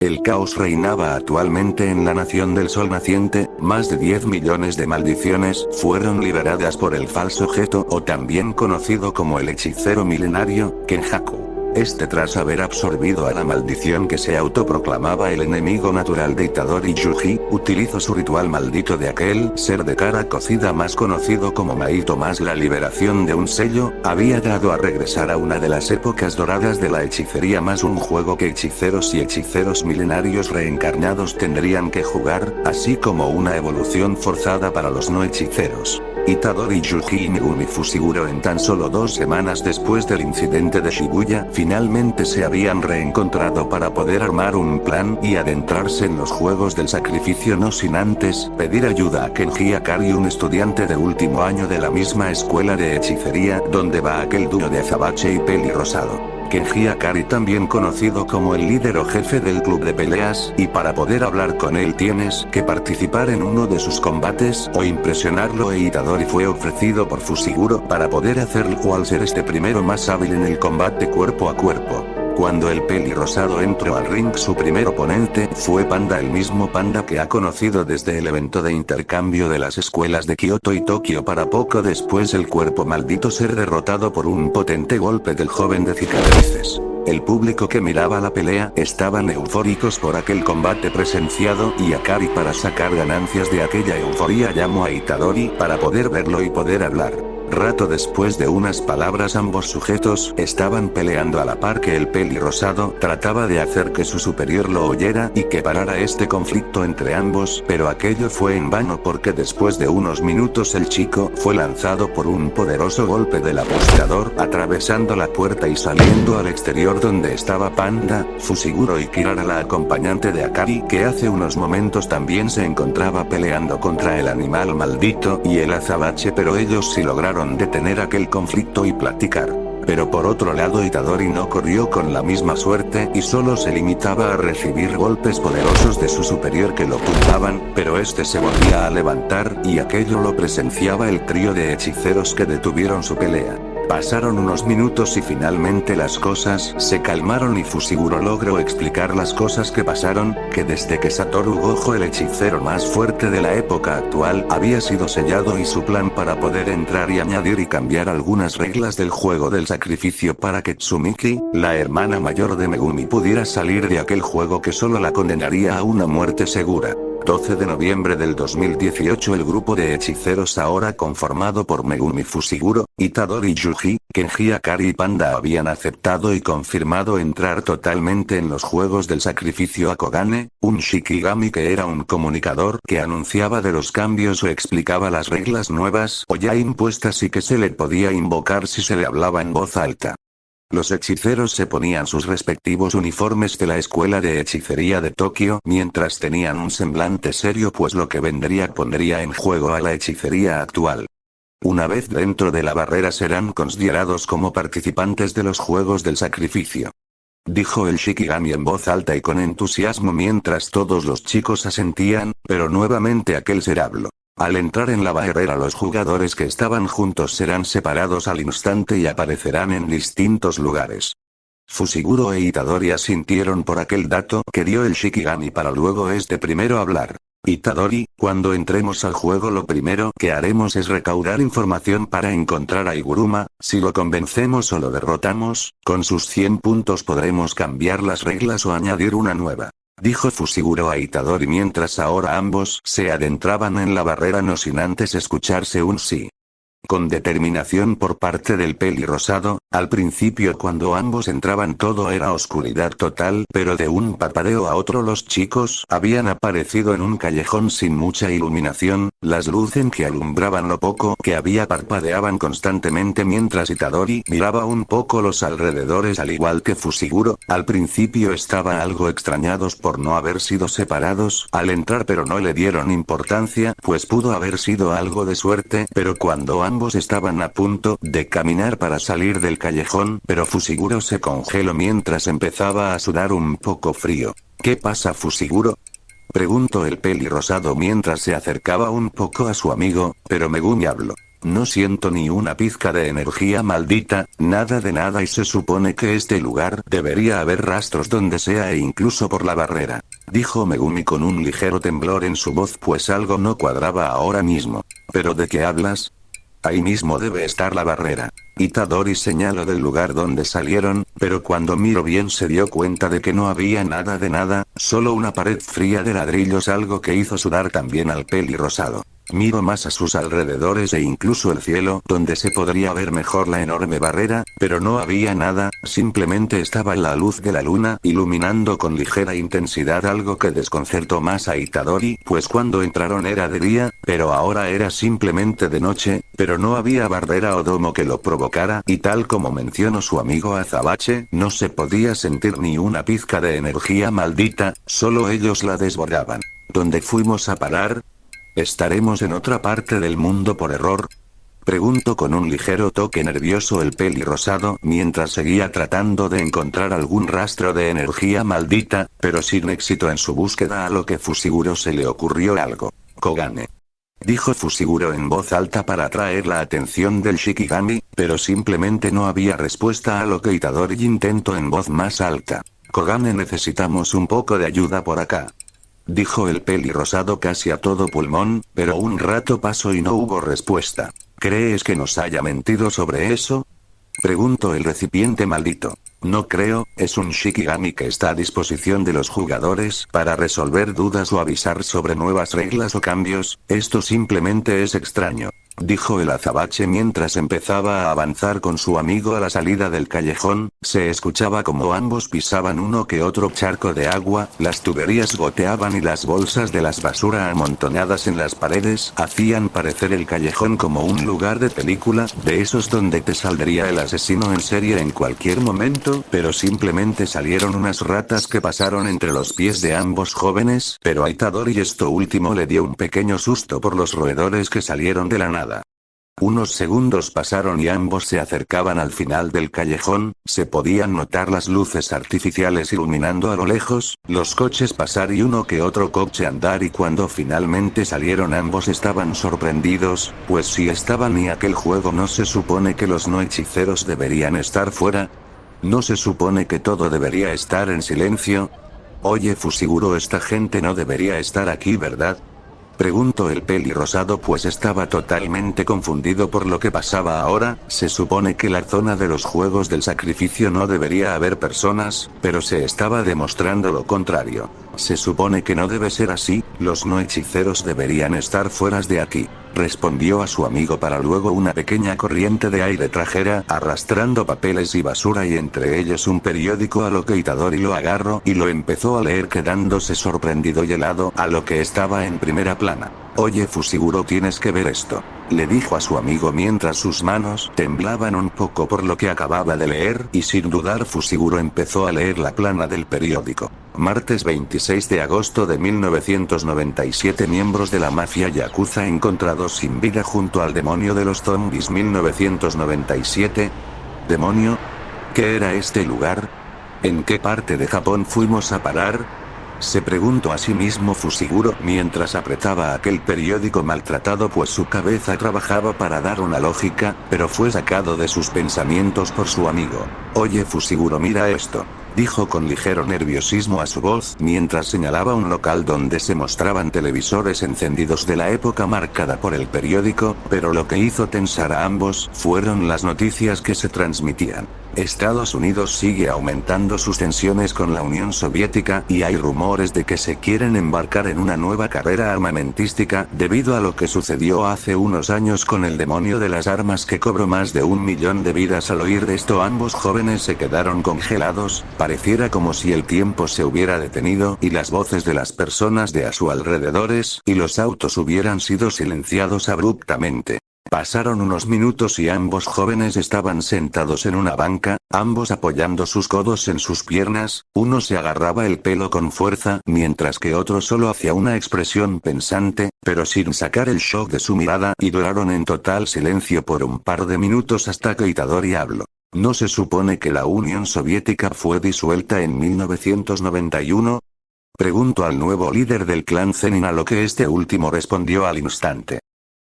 El caos reinaba actualmente en la Nación del Sol Naciente, más de 10 millones de maldiciones fueron liberadas por el falso Geto o también conocido como el hechicero milenario, Kenjaku. Tras haber absorbido a la maldición que se autoproclamaba el enemigo natural de Itadori Yuji, utilizó su ritual maldito de aquel ser de cara cocida más conocido como Maito más la liberación de un sello, había dado a regresar a una de las épocas doradas de la hechicería más un juego que hechiceros y hechiceros milenarios reencarnados tendrían que jugar, así como una evolución forzada para los no hechiceros. Itadori Yuji y Megumi Fushiguro en tan solo 2 semanas después del incidente de Shibuya finalmente se habían reencontrado para poder armar un plan y adentrarse en los juegos del sacrificio no sin antes pedir ayuda a Kenji Akari, un estudiante de último año de la misma escuela de hechicería donde va aquel dúo de azabache y peli rosado. Kenji Akari, también conocido como el líder o jefe del club de peleas, y para poder hablar con él tienes que participar en uno de sus combates o impresionarlo, e Itadori fue ofrecido por Fushiguro para poder hacerlo al ser este primero más hábil en el combate cuerpo a cuerpo. Cuando el peli rosado entró al ring, su primer oponente fue Panda, el mismo Panda que ha conocido desde el evento de intercambio de las escuelas de Kioto y Tokio, para poco después el cuerpo maldito ser derrotado por un potente golpe del joven de cicatrices. El público que miraba la pelea estaban eufóricos por aquel combate presenciado, y Akari, para sacar ganancias de aquella euforia, llamó a Itadori para poder verlo y poder hablar. Rato después de unas palabras, ambos sujetos estaban peleando a la par que el peli rosado trataba de hacer que su superior lo oyera y que parara este conflicto entre ambos, pero aquello fue en vano porque después de unos minutos el chico fue lanzado por un poderoso golpe del apostador, atravesando la puerta y saliendo al exterior donde estaba Panda, Fushiguro y Kirara, la acompañante de Akari, que hace unos momentos también se encontraba peleando contra el animal maldito y el azabache, pero ellos sí lograron detener aquel conflicto y platicar. Pero por otro lado, Itadori no corrió con la misma suerte y solo se limitaba a recibir golpes poderosos de su superior que lo tumbaban, pero este se volvía a levantar, y aquello lo presenciaba el trío de hechiceros que detuvieron su pelea. Pasaron unos minutos y finalmente las cosas se calmaron y Fushiguro logró explicar las cosas que pasaron, que desde que Satoru Gojo, el hechicero más fuerte de la época actual, había sido sellado, y su plan para poder entrar y añadir y cambiar algunas reglas del juego del sacrificio para que Tsumiki, la hermana mayor de Megumi, pudiera salir de aquel juego que solo la condenaría a una muerte segura. 12 de noviembre del 2018, el grupo de hechiceros ahora conformado por Megumi Fushiguro, Itadori Yuji, Kenji Akari y Panda habían aceptado y confirmado entrar totalmente en los juegos del sacrificio Akogane, un Shikigami que era un comunicador que anunciaba de los cambios o explicaba las reglas nuevas o ya impuestas y que se le podía invocar si se le hablaba en voz alta. Los hechiceros se ponían sus respectivos uniformes de la escuela de hechicería de Tokio mientras tenían un semblante serio, pues lo que vendría pondría en juego a la hechicería actual. Una vez dentro de la barrera serán considerados como participantes de los juegos del sacrificio, dijo el Shikigami en voz alta y con entusiasmo mientras todos los chicos asentían, pero nuevamente aquel ser habló. Al entrar en la barrera, los jugadores que estaban juntos serán separados al instante y aparecerán en distintos lugares. Fushiguro e Itadori asintieron por aquel dato que dio el Shikigami para luego primero hablar. Itadori, cuando entremos al juego lo primero que haremos es recaudar información para encontrar a Iguruma, si lo convencemos o lo derrotamos, con sus 100 puntos podremos cambiar las reglas o añadir una nueva, dijo Fushiguro a Itadori mientras ahora ambos se adentraban en la barrera no sin antes escucharse un sí. Con determinación por parte del peli rosado, al principio cuando ambos entraban todo era oscuridad total, pero de un parpadeo a otro los chicos habían aparecido en un callejón sin mucha iluminación, las luces que alumbraban lo poco que había parpadeaban constantemente mientras Itadori miraba un poco los alrededores al igual que Fushiguro, al principio estaban algo extrañados por no haber sido separados al entrar pero no le dieron importancia pues pudo haber sido algo de suerte, pero cuando ambos estaban a punto de caminar para salir del callejón, pero Fushiguro se congeló mientras empezaba a sudar un poco frío. ¿Qué pasa, Fushiguro?, preguntó el peli rosado mientras se acercaba un poco a su amigo, pero Megumi habló. No siento ni una pizca de energía maldita, nada de nada y se supone que este lugar debería haber rastros donde sea e incluso por la barrera. Dijo Megumi con un ligero temblor en su voz pues algo no cuadraba ahora mismo. ¿Pero de qué hablas? Ahí mismo debe estar la barrera. Itadori señaló del lugar donde salieron, pero cuando miró bien se dio cuenta de que no había nada de nada, solo una pared fría de ladrillos, algo que hizo sudar también al pelirrosado. Miró más a sus alrededores e incluso el cielo, donde se podría ver mejor la enorme barrera, pero no había nada, simplemente estaba la luz de la luna, iluminando con ligera intensidad, algo que desconcertó más a Itadori, pues cuando entraron era de día, pero ahora era simplemente de noche, pero no había barrera o domo que lo provocara, y tal como mencionó su amigo Azabache, no se podía sentir ni una pizca de energía maldita, solo ellos la desbordaban. ¿Dónde fuimos a parar? ¿Estaremos en otra parte del mundo por error? Preguntó con un ligero toque nervioso el pelirrosado mientras seguía tratando de encontrar algún rastro de energía maldita, pero sin éxito en su búsqueda, a lo que Fushiguro se le ocurrió algo. Kogane. Dijo Fushiguro en voz alta para atraer la atención del Shikigami, pero simplemente no había respuesta, a lo que Itadori intentó en voz más alta. Kogane, necesitamos un poco de ayuda por acá. Dijo el pelirrosado casi a todo pulmón, pero un rato pasó y no hubo respuesta. ¿Crees que nos haya mentido sobre eso? Preguntó el recipiente maldito. No creo, es un Shikigami que está a disposición de los jugadores para resolver dudas o avisar sobre nuevas reglas o cambios, esto simplemente es extraño. Dijo el azabache mientras empezaba a avanzar con su amigo a la salida del callejón, se escuchaba como ambos pisaban uno que otro charco de agua, las tuberías goteaban y las bolsas de las basura amontonadas en las paredes hacían parecer el callejón como un lugar de película, de esos donde te saldría el asesino en serie en cualquier momento, pero simplemente salieron unas ratas que pasaron entre los pies de ambos jóvenes, pero a Itadori esto último le dio un pequeño susto por los roedores que salieron de la nada. Unos segundos pasaron y ambos se acercaban al final del callejón, se podían notar las luces artificiales iluminando a lo lejos, los coches pasar y uno que otro coche andar, y cuando finalmente salieron ambos estaban sorprendidos, pues si estaban y aquel juego, ¿no se supone que los no hechiceros deberían estar fuera? ¿No se supone que todo debería estar en silencio? Oye Fushiguro, esta gente no debería estar aquí, ¿verdad? Preguntó el pelirrosado pues estaba totalmente confundido por lo que pasaba ahora, se supone que la zona de los juegos del sacrificio no debería haber personas, pero se estaba demostrando lo contrario. Se supone que no debe ser así, los no hechiceros deberían estar fuera de aquí. Respondió a su amigo para luego una pequeña corriente de aire trajera arrastrando papeles y basura y entre ellos un periódico, a lo que Itadori lo agarró y lo empezó a leer quedándose sorprendido y helado a lo que estaba en primera plana. Oye Fushiguro, tienes que ver esto, le dijo a su amigo mientras sus manos temblaban un poco por lo que acababa de leer y sin dudar Fushiguro empezó a leer la plana del periódico. Martes 26 de agosto de 1997, miembros de la mafia yakuza encontrados sin vida junto al demonio de los zombies. 1997. ¿Demonio? ¿Qué era este lugar? ¿En qué parte de Japón fuimos a parar? Se preguntó a sí mismo Fushiguro mientras apretaba aquel periódico maltratado, pues su cabeza trabajaba para dar una lógica, pero fue sacado de sus pensamientos por su amigo. Oye Fushiguro, mira esto, dijo con ligero nerviosismo a su voz mientras señalaba un local donde se mostraban televisores encendidos de la época marcada por el periódico, pero lo que hizo tensar a ambos fueron las noticias que se transmitían. Estados Unidos sigue aumentando sus tensiones con la Unión Soviética y hay rumores de que se quieren embarcar en una nueva carrera armamentística debido a lo que sucedió hace unos años con el demonio de las armas que cobró más de 1 millón de vidas. Al oír esto ambos jóvenes se quedaron congelados, pareciera como si el tiempo se hubiera detenido y las voces de las personas de a su alrededores y los autos hubieran sido silenciados abruptamente. Pasaron unos minutos y ambos jóvenes estaban sentados en una banca, ambos apoyando sus codos en sus piernas, uno se agarraba el pelo con fuerza, mientras que otro solo hacía una expresión pensante, pero sin sacar el shock de su mirada, y duraron en total silencio por un par de minutos hasta que Itadori habló. ¿No se supone que la Unión Soviética fue disuelta en 1991? Preguntó al nuevo líder del clan Zenin, a lo que este último respondió al instante.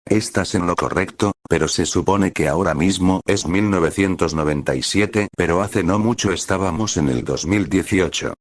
Estás en lo correcto, pero se supone que ahora mismo es 1997, pero hace no mucho estábamos en el 2018.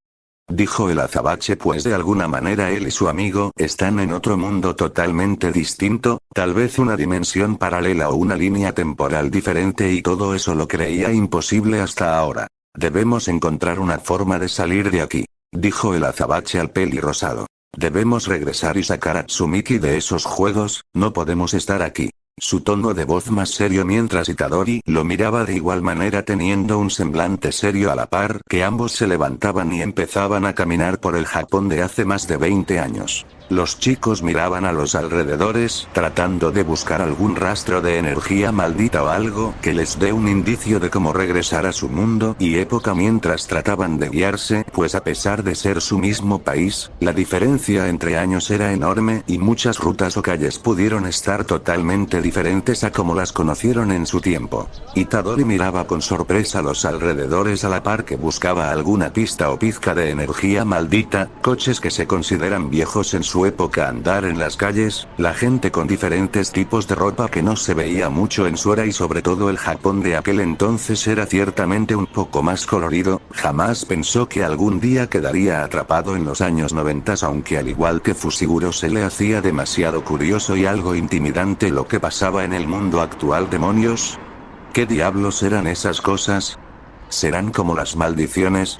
Dijo el azabache, pues de alguna manera él y su amigo están en otro mundo totalmente distinto, tal vez una dimensión paralela o una línea temporal diferente, y todo eso lo creía imposible hasta ahora. Debemos encontrar una forma de salir de aquí, dijo el azabache al pelirrosado. Debemos regresar y sacar a Tsumiki de esos juegos, no podemos estar aquí. Su tono de voz más serio mientras Itadori lo miraba de igual manera, teniendo un semblante serio a la par que ambos se levantaban y empezaban a caminar por el Japón de hace más de 20 años. Los chicos miraban a los alrededores, tratando de buscar algún rastro de energía maldita o algo que les dé un indicio de cómo regresar a su mundo y época mientras trataban de guiarse, pues a pesar de ser su mismo país, la diferencia entre años era enorme y muchas rutas o calles pudieron estar totalmente diferentes a como las conocieron en su tiempo. Itadori miraba con sorpresa los alrededores a la par que buscaba alguna pista o pizca de energía maldita, coches que se consideran viejos en su época, andar en las calles, la gente con diferentes tipos de ropa que no se veía mucho en su era, y sobre todo el Japón de aquel entonces era ciertamente un poco más colorido. Jamás pensó que algún día quedaría atrapado en los años 90, aunque al igual que Fushiguro se le hacía demasiado curioso y algo intimidante lo que pasaba en el mundo actual. ¿Demonios? ¿Qué diablos eran esas cosas? ¿Serán como las maldiciones?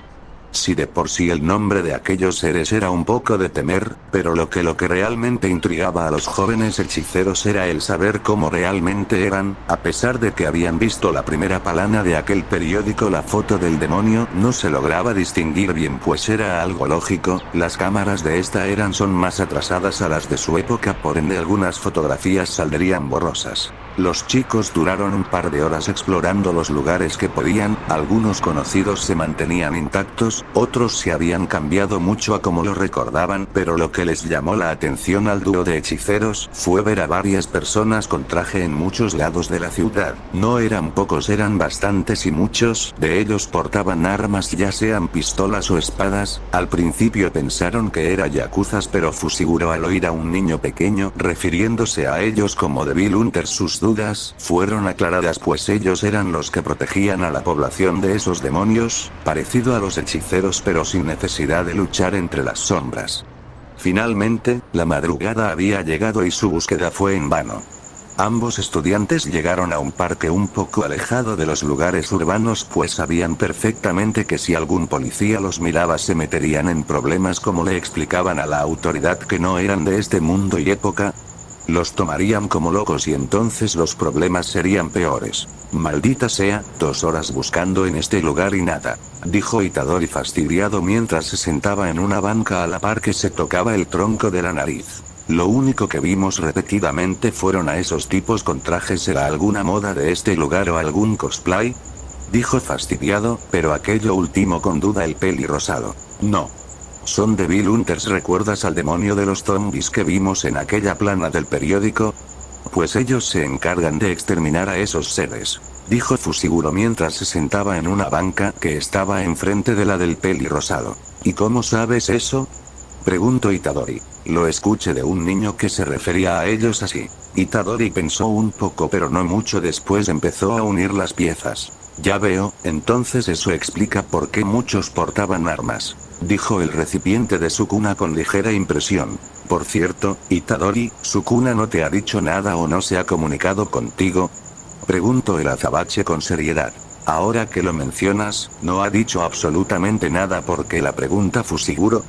Si de por sí el nombre de aquellos seres era un poco de temer, pero lo que realmente intrigaba a los jóvenes hechiceros era el saber cómo realmente eran. A pesar de que habían visto la primera palana de aquel periódico, la foto del demonio no se lograba distinguir bien, pues era algo lógico, las cámaras de esta son más atrasadas a las de su época, por ende algunas fotografías saldrían borrosas. Los chicos duraron un par de horas explorando los lugares que podían, algunos conocidos se mantenían intactos, otros se habían cambiado mucho a como lo recordaban, pero lo que les llamó la atención al dúo de hechiceros fue ver a varias personas con traje en muchos lados de la ciudad. No eran pocos, eran bastantes, y muchos de ellos portaban armas, ya sean pistolas o espadas. Al principio pensaron que eran yakuzas, pero Fushiguro, al oír a un niño pequeño refiriéndose a ellos como Devil Hunters, sus dudas fueron aclaradas, pues ellos eran los que protegían a la población de esos demonios, parecido a los hechiceros pero sin necesidad de luchar entre las sombras. Finalmente, la madrugada había llegado y su búsqueda fue en vano. Ambos estudiantes llegaron a un parque un poco alejado de los lugares urbanos, pues sabían perfectamente que si algún policía los miraba se meterían en problemas, como le explicaban a la autoridad que no eran de este mundo y época. Los tomarían como locos y entonces los problemas serían peores. Maldita sea, 2 horas buscando en este lugar y nada, dijo Itadori fastidiado mientras se sentaba en una banca a la par que se tocaba el tronco de la nariz. Lo único que vimos repetidamente fueron a esos tipos con trajes. ¿Era alguna moda de este lugar o algún cosplay? Dijo fastidiado, pero aquello último con duda el pelirrosado. No. Son Devil Hunters. ¿Recuerdas al demonio de los zombies que vimos en aquella plana del periódico? Pues ellos se encargan de exterminar a esos seres, dijo Fushiguro mientras se sentaba en una banca que estaba enfrente de la del pelirrosado. ¿Y cómo sabes eso?, preguntó Itadori. Lo escuché de un niño que se refería a ellos así. Itadori pensó un poco, pero no mucho después empezó a unir las piezas. Ya veo, entonces eso explica por qué muchos portaban armas, dijo el recipiente de Sukuna con ligera impresión. Por cierto, Itadori, ¿Sukuna no te ha dicho nada o no se ha comunicado contigo?, preguntó el azabache con seriedad. Ahora que lo mencionas, no ha dicho absolutamente nada. ¿Por qué la pregunta Fushiguro?,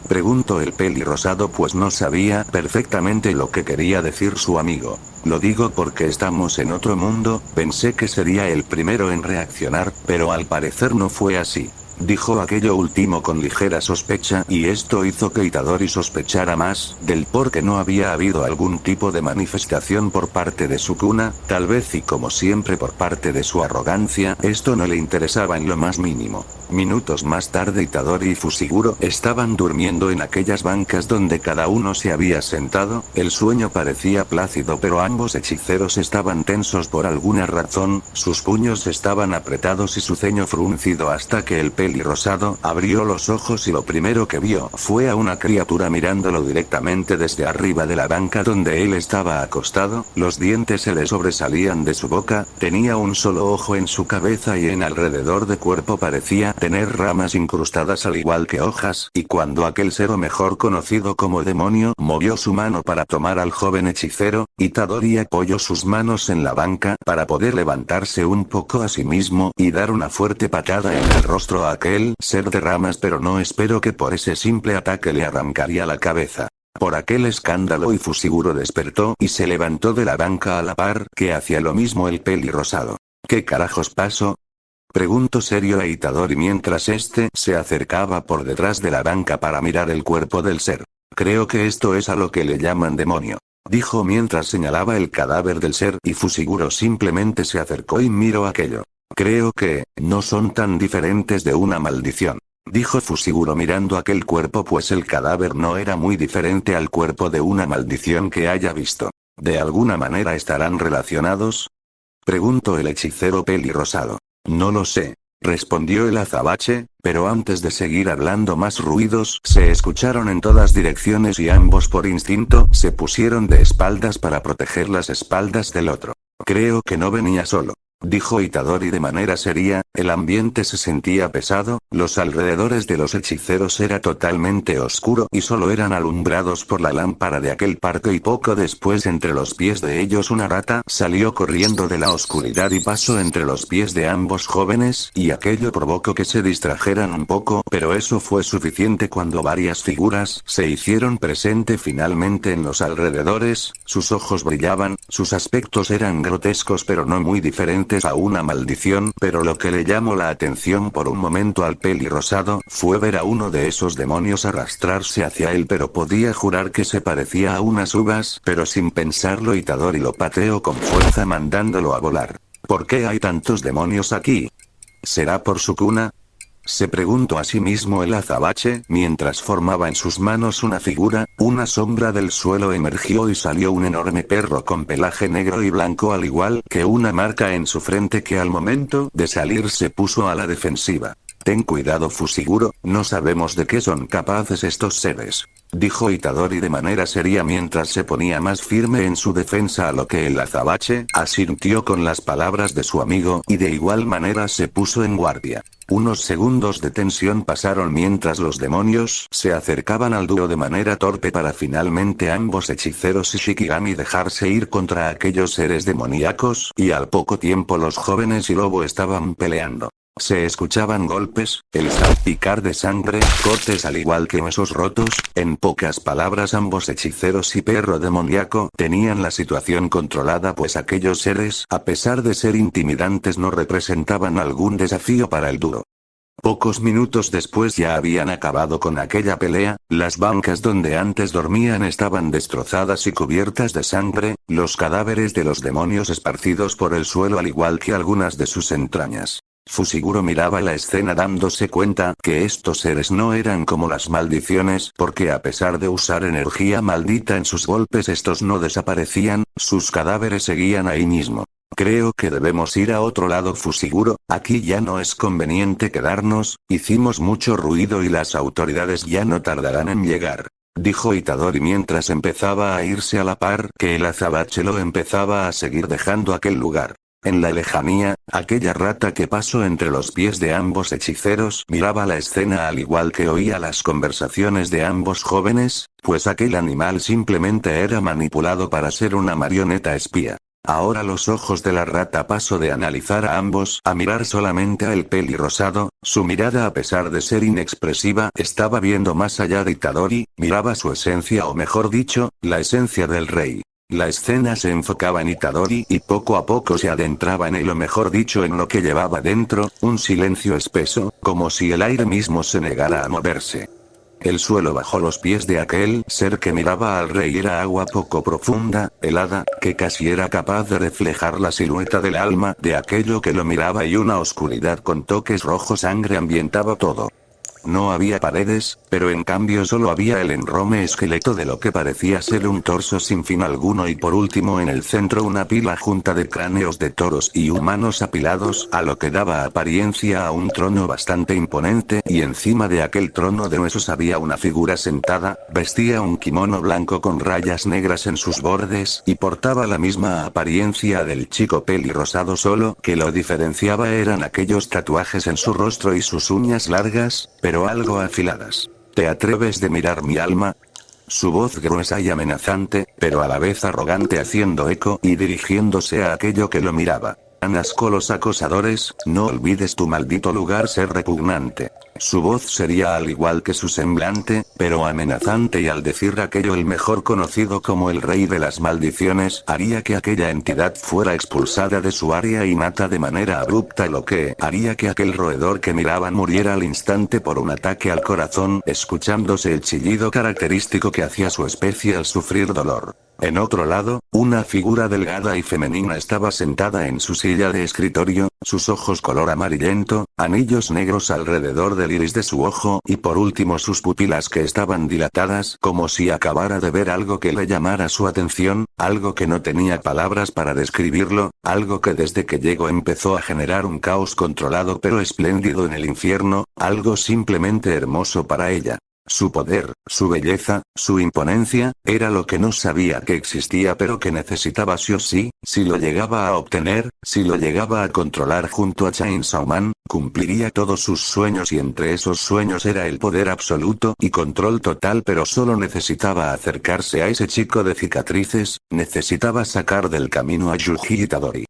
preguntó el pelirrosado, pues no sabía perfectamente lo que quería decir su amigo. Lo digo porque estamos en otro mundo. Pensé que sería el primero en reaccionar, pero al parecer no fue así, dijo aquello último con ligera sospecha, y esto hizo que Itadori sospechara más del por qué no había habido algún tipo de manifestación por parte de Sukuna, tal vez, y como siempre por parte de su arrogancia, esto no le interesaba en lo más mínimo. Minutos más tarde Itadori y Fushiguro estaban durmiendo en aquellas bancas donde cada uno se había sentado. El sueño parecía plácido, pero ambos hechiceros estaban tensos por alguna razón, sus puños estaban apretados y su ceño fruncido, hasta que el pelirrosado abrió los ojos y lo primero que vio fue a una criatura mirándolo directamente desde arriba de la banca donde él estaba acostado, los dientes se le sobresalían de su boca, tenía un solo ojo en su cabeza y en alrededor de cuerpo parecía tener ramas incrustadas al igual que hojas, y cuando aquel ser o mejor conocido como demonio movió su mano para tomar al joven hechicero, Itadori apoyó sus manos en la banca para poder levantarse un poco a sí mismo y dar una fuerte patada en el rostro a aquel ser de ramas, pero no esperó que por ese simple ataque le arrancaría la cabeza. Por aquel escándalo y Fushiguro despertó y se levantó de la banca a la par que hacía lo mismo el pelirrosado. ¿Qué carajos pasó? Preguntó serio a Itadori mientras este se acercaba por detrás de la banca para mirar el cuerpo del ser. Creo que esto es a lo que le llaman demonio, dijo mientras señalaba el cadáver del ser y Fushiguro simplemente se acercó y miró aquello. Creo que no son tan diferentes de una maldición, dijo Fushiguro mirando aquel cuerpo, pues el cadáver no era muy diferente al cuerpo de una maldición que haya visto. ¿De alguna manera estarán relacionados?, preguntó el hechicero pelirrosado. No lo sé, respondió el azabache, pero antes de seguir hablando más ruidos se escucharon en todas direcciones y ambos por instinto se pusieron de espaldas para proteger las espaldas del otro. Creo que no venía solo, dijo Itadori de manera seria, el ambiente se sentía pesado, los alrededores de los hechiceros era totalmente oscuro y solo eran alumbrados por la lámpara de aquel parque y poco después entre los pies de ellos una rata salió corriendo de la oscuridad y pasó entre los pies de ambos jóvenes y aquello provocó que se distrajeran un poco, pero eso fue suficiente cuando varias figuras se hicieron presente finalmente en los alrededores, sus ojos brillaban, sus aspectos eran grotescos pero no muy diferentes a una maldición, pero lo que le llamó la atención por un momento al pelirrosado fue ver a uno de esos demonios arrastrarse hacia él, pero podía jurar que se parecía a unas uvas, pero sin pensarlo Itadori lo pateó con fuerza mandándolo a volar. ¿Por qué hay tantos demonios aquí? ¿Será por su cuna?, se preguntó a sí mismo el azabache, mientras formaba en sus manos una figura, una sombra del suelo emergió y salió un enorme perro con pelaje negro y blanco al igual que una marca en su frente que al momento de salir se puso a la defensiva. Ten cuidado Fushiguro, no sabemos de qué son capaces estos seres, dijo Itadori de manera seria mientras se ponía más firme en su defensa, a lo que el azabache asintió con las palabras de su amigo y de igual manera se puso en guardia. Unos segundos de tensión pasaron mientras los demonios se acercaban al dúo de manera torpe para finalmente ambos hechiceros y Shikigami dejarse ir contra aquellos seres demoníacos, y al poco tiempo los jóvenes y lobo estaban peleando. Se escuchaban golpes, el salpicar de sangre, cortes al igual que huesos rotos, en pocas palabras ambos hechiceros y perro demoníaco tenían la situación controlada, pues aquellos seres, a pesar de ser intimidantes, no representaban algún desafío para el dúo. Pocos minutos después ya habían acabado con aquella pelea, las bancas donde antes dormían estaban destrozadas y cubiertas de sangre, los cadáveres de los demonios esparcidos por el suelo al igual que algunas de sus entrañas. Fushiguro miraba la escena dándose cuenta que estos seres no eran como las maldiciones, porque a pesar de usar energía maldita en sus golpes estos no desaparecían, sus cadáveres seguían ahí mismo. Creo que debemos ir a otro lado Fushiguro, aquí ya no es conveniente quedarnos, hicimos mucho ruido y las autoridades ya no tardarán en llegar, dijo Itadori mientras empezaba a irse a la par que el azabache lo empezaba a seguir dejando aquel lugar. En la lejanía, aquella rata que pasó entre los pies de ambos hechiceros miraba la escena al igual que oía las conversaciones de ambos jóvenes, pues aquel animal simplemente era manipulado para ser una marioneta espía. Ahora los ojos de la rata pasó de analizar a ambos a mirar solamente a el pelirrosado, su mirada a pesar de ser inexpresiva estaba viendo más allá de Itadori, miraba su esencia o mejor dicho, la esencia del rey. La escena se enfocaba en Itadori y poco a poco se adentraba en él o mejor dicho en lo que llevaba dentro, un silencio espeso, como si el aire mismo se negara a moverse. El suelo bajo los pies de aquel ser que miraba al rey era agua poco profunda, helada, que casi era capaz de reflejar la silueta del alma de aquello que lo miraba y una oscuridad con toques rojo sangre ambientaba todo. No había paredes, pero en cambio solo había el enorme esqueleto de lo que parecía ser un torso sin fin alguno y por último en el centro una pila junta de cráneos de toros y humanos apilados a lo que daba apariencia a un trono bastante imponente y encima de aquel trono de huesos había una figura sentada, vestía un kimono blanco con rayas negras en sus bordes y portaba la misma apariencia del chico pelirrosado solo que lo diferenciaba eran aquellos tatuajes en su rostro y sus uñas largas, pero algo afiladas. ¿Te atreves de mirar mi alma? Su voz gruesa y amenazante, pero a la vez arrogante haciendo eco y dirigiéndose a aquello que lo miraba. Asco los acosadores, no olvides tu maldito lugar ser repugnante. Su voz sería al igual que su semblante, pero amenazante y al decir aquello el mejor conocido como el rey de las maldiciones haría que aquella entidad fuera expulsada de su área y mata de manera abrupta lo que haría que aquel roedor que miraban muriera al instante por un ataque al corazón escuchándose el chillido característico que hacía su especie al sufrir dolor. En otro lado, una figura delgada y femenina estaba sentada en su silla de escritorio, sus ojos color amarillento, anillos negros alrededor del iris de su ojo y por último sus pupilas que estaban dilatadas como si acabara de ver algo que le llamara su atención, algo que no tenía palabras para describirlo, algo que desde que llegó empezó a generar un caos controlado pero espléndido en el infierno, algo simplemente hermoso para ella. Su poder, su belleza, su imponencia, era lo que no sabía que existía pero que necesitaba sí o sí, si lo llegaba a obtener, si lo llegaba a controlar junto a Chainsaw Man, cumpliría todos sus sueños y entre esos sueños era el poder absoluto y control total pero solo necesitaba acercarse a ese chico de cicatrices, necesitaba sacar del camino a Yuji Itadori.